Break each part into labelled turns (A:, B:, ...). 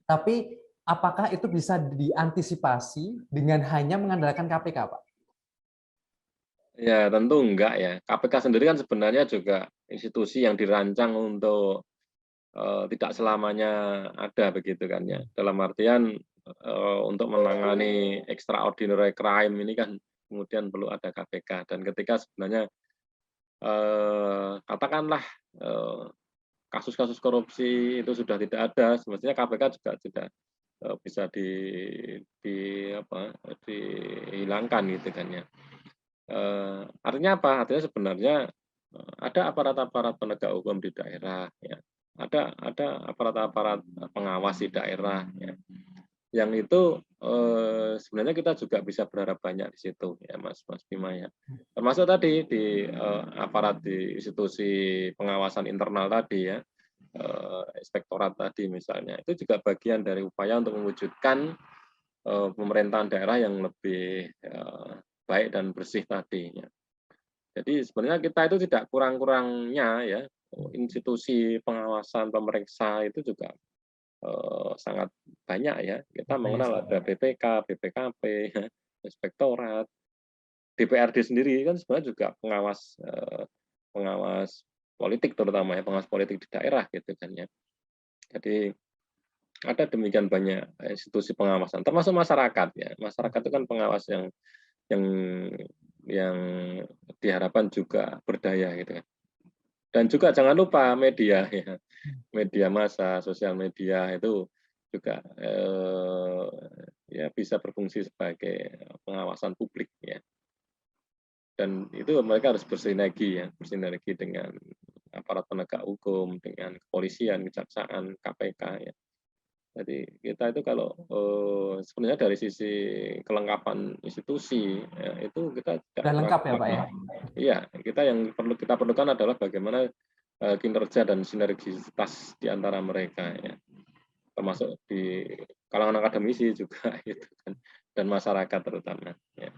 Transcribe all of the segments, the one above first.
A: Tapi apakah itu bisa diantisipasi dengan hanya mengandalkan KPK, Pak?
B: Ya, tentu enggak ya. KPK sendiri kan sebenarnya juga institusi yang dirancang untuk tidak selamanya ada begitu kan ya. Dalam artian untuk menangani extraordinary crime ini kan kemudian perlu ada KPK dan ketika sebenarnya katakanlah eh, kasus-kasus korupsi itu sudah tidak ada, semestinya KPK juga tidak bisa di apa dihilangkan gitu kan ya. Artinya apa? Artinya sebenarnya ada aparat-aparat penegak hukum di daerah, ya. Ada aparat-aparat pengawas di daerah, ya. Yang itu sebenarnya kita juga bisa berharap banyak di situ, ya, Mas Bima ya. Termasuk tadi di aparat di institusi pengawasan internal tadi ya, inspektorat tadi misalnya, itu juga bagian dari upaya untuk mewujudkan pemerintahan daerah yang lebih baik dan bersih tadi. Ya. Jadi sebenarnya kita itu tidak kurang-kurangnya ya institusi pengawasan pemeriksa itu juga sangat banyak ya. Kita
A: Banyak
B: mengenal ada
A: sekali.
B: BPK, BPKP, inspektorat, DPRD sendiri kan sebenarnya juga pengawas politik terutama ya pengawas politik di daerah gitu kan ya. Jadi ada demikian banyak institusi pengawasan termasuk masyarakat ya. Masyarakat itu kan pengawas yang yang diharapkan juga berdaya gitu kan. Dan juga jangan lupa media ya, media massa, sosial media itu juga ya bisa berfungsi sebagai pengawasan publik ya. Dan itu mereka harus bersinergi ya, bersinergi dengan aparat penegak hukum, dengan kepolisian, kejaksaan, KPK ya. Jadi kita itu kalau sebenarnya dari sisi kelengkapan institusi ya, itu kita tidak
A: Sudah
B: kurang
A: lengkap ya, Pak
B: lagi.
A: ya?
B: Iya, kita yang kita perlukan adalah bagaimana kinerja dan sinergitas di antara mereka ya, termasuk di kalangan akademisi juga gitu kan dan masyarakat terutama. Ya.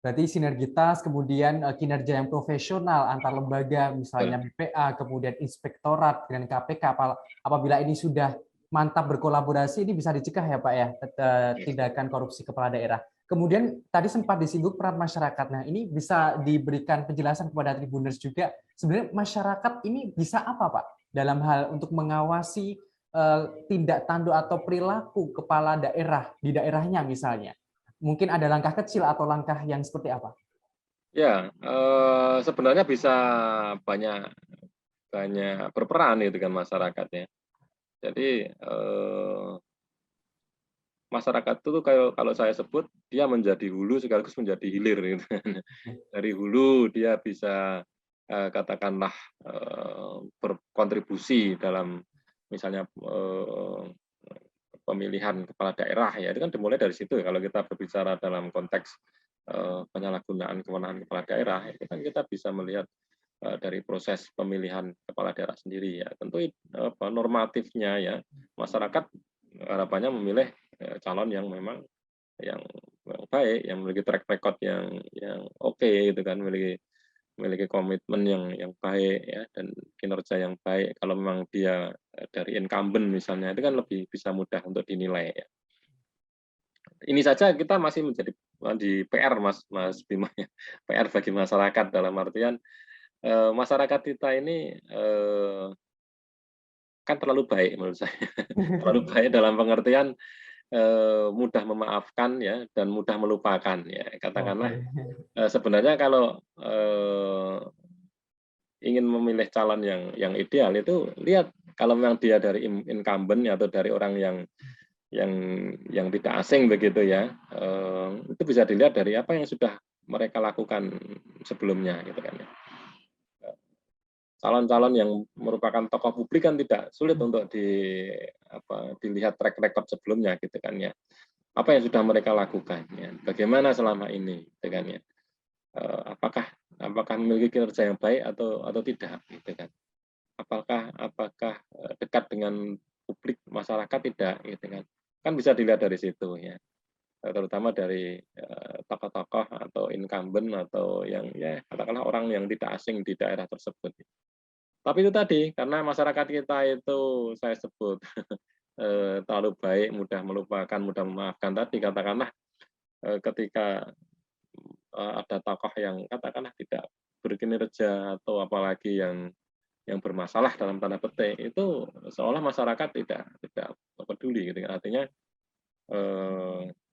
A: Berarti sinergitas, kemudian kinerja yang profesional antar lembaga,
B: Betul.
A: misalnya BPA, kemudian inspektorat dengan KPK. Apabila ini sudah mantap berkolaborasi, ini bisa dicegah ya Pak ya, tindakan korupsi kepala daerah. Kemudian tadi sempat disinggung peran masyarakat. Nah, ini bisa diberikan penjelasan kepada Tribuners juga. Sebenarnya masyarakat ini bisa apa Pak dalam hal untuk mengawasi tindak tanduk atau perilaku kepala daerah di daerahnya misalnya? Mungkin ada langkah kecil atau langkah yang seperti apa?
B: Ya, sebenarnya bisa banyak banyak berperan itu kan masyarakatnya. Jadi masyarakat itu kalau saya sebut dia menjadi hulu sekaligus menjadi hilir gitu. Dari hulu dia bisa katakanlah berkontribusi dalam misalnya pemilihan kepala daerah ya itu kan dimulai dari situ ya kalau kita berbicara dalam konteks penyalahgunaan kewenangan kepala daerah itu kan kita bisa melihat dari proses pemilihan kepala daerah sendiri ya tentu normatifnya ya masyarakat harapannya memilih calon yang memang yang baik, yang memiliki track record yang oke gitu kan, memiliki memiliki komitmen yang baik ya dan kinerja yang baik. Kalau memang dia dari incumbent misalnya, itu kan lebih bisa mudah untuk dinilai ya. Ini saja kita masih menjadi di PR Mas Mas Bima ya, PR bagi masyarakat dalam artian masyarakat kita ini kan terlalu baik menurut saya, terlalu baik dalam pengertian mudah memaafkan ya dan mudah melupakan ya. Katakanlah
A: Oke.
B: sebenarnya kalau ingin memilih calon yang ideal itu lihat kalau memang dia dari incumbent atau dari orang yang yang tidak asing begitu ya, itu bisa dilihat dari apa yang sudah mereka lakukan sebelumnya gitu kan ya. Calon-calon yang merupakan tokoh publik kan tidak sulit untuk dilihat track record sebelumnya gitu kan ya. Apa yang sudah mereka lakukan ya, bagaimana selama ini gitu kan ya. Apakah apakah memiliki kinerja yang baik atau tidak gitu kan. Apakah dekat dengan publik masyarakat tidak gitu kan. Kan bisa dilihat dari situ ya. Terutama dari tokoh-tokoh atau incumbent atau yang ya katakanlah orang yang tidak asing di daerah tersebut. Tapi itu tadi karena masyarakat kita itu saya sebut terlalu baik, mudah melupakan, mudah memaafkan tadi, katakanlah ketika ada tokoh yang katakanlah tidak berkinerja atau apalagi yang bermasalah dalam tanda petik, itu seolah masyarakat tidak peduli gitu. Artinya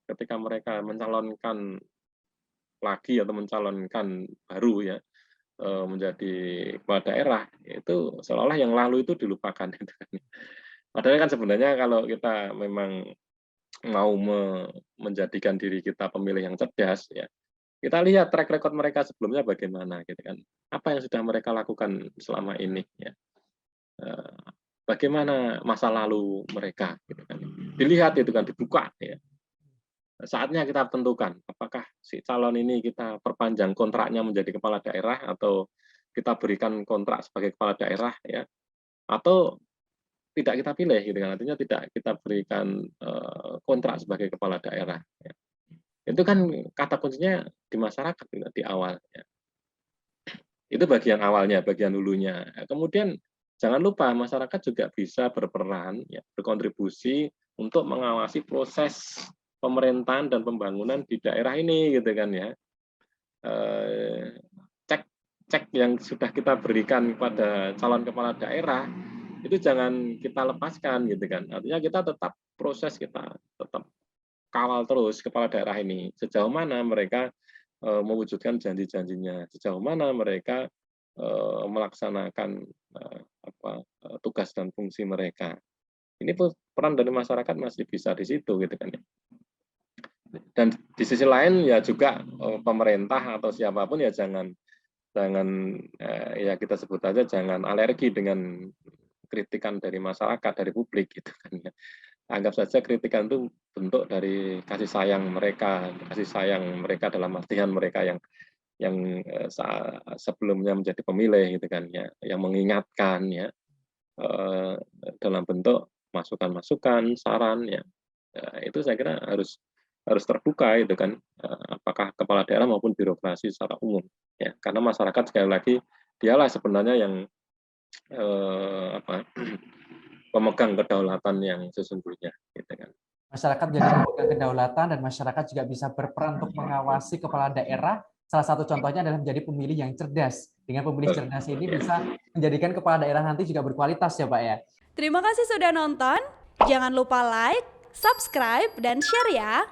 B: ketika mereka mencalonkan lagi atau mencalonkan baru ya menjadi kepala daerah, itu seolah-olah yang lalu itu dilupakan gitu kan. Padahal kan sebenarnya kalau kita memang mau menjadikan diri kita pemilih yang cerdas ya, kita lihat track record mereka sebelumnya bagaimana gitu kan. Apa yang sudah mereka lakukan selama ini ya. Bagaimana masa lalu mereka gitu kan. Dilihat itu kan, dibuka ya. Saatnya kita tentukan apakah si calon ini kita perpanjang kontraknya menjadi kepala daerah atau kita berikan kontrak sebagai kepala daerah ya, atau tidak kita pilih gitu kan. Artinya tidak kita berikan kontrak sebagai kepala daerah ya. Itu kan kata kuncinya di masyarakat di awal ya. Itu bagian awalnya, bagian hulunya. Kemudian jangan lupa masyarakat juga bisa berperan ya, berkontribusi untuk mengawasi proses pemerintahan dan pembangunan di daerah ini gitu kan ya. Cek yang sudah kita berikan kepada calon kepala daerah itu jangan kita lepaskan gitu kan. Artinya kita tetap proses, kita tetap kawal terus kepala daerah ini sejauh mana mereka mewujudkan janji-janjinya, sejauh mana mereka melaksanakan tugas dan fungsi mereka. Ini peran dari masyarakat masih bisa di situ gitu kan ya. Dan di sisi lain ya juga pemerintah atau siapapun ya jangan ya kita sebut aja jangan alergi dengan kritikan dari masyarakat, dari publik gitu kan ya. Anggap saja kritikan itu bentuk dari kasih sayang mereka dalam artian mereka yang sebelumnya menjadi pemilih gitu kan ya, yang mengingatkan ya dalam bentuk masukan-masukan, saran ya. Itu saya kira harus terbuka itu kan, apakah kepala daerah maupun birokrasi secara umum ya, karena masyarakat sekali lagi dialah sebenarnya yang pemegang kedaulatan yang sesungguhnya gitu kan.
A: Masyarakat jadi pemegang kedaulatan dan masyarakat juga bisa berperan untuk mengawasi kepala daerah. Salah satu contohnya adalah menjadi pemilih yang cerdas. Dengan pemilih cerdas ini bisa menjadikan kepala daerah nanti juga berkualitas ya Pak ya.
C: Terima kasih sudah nonton. Jangan lupa like, subscribe, dan share ya.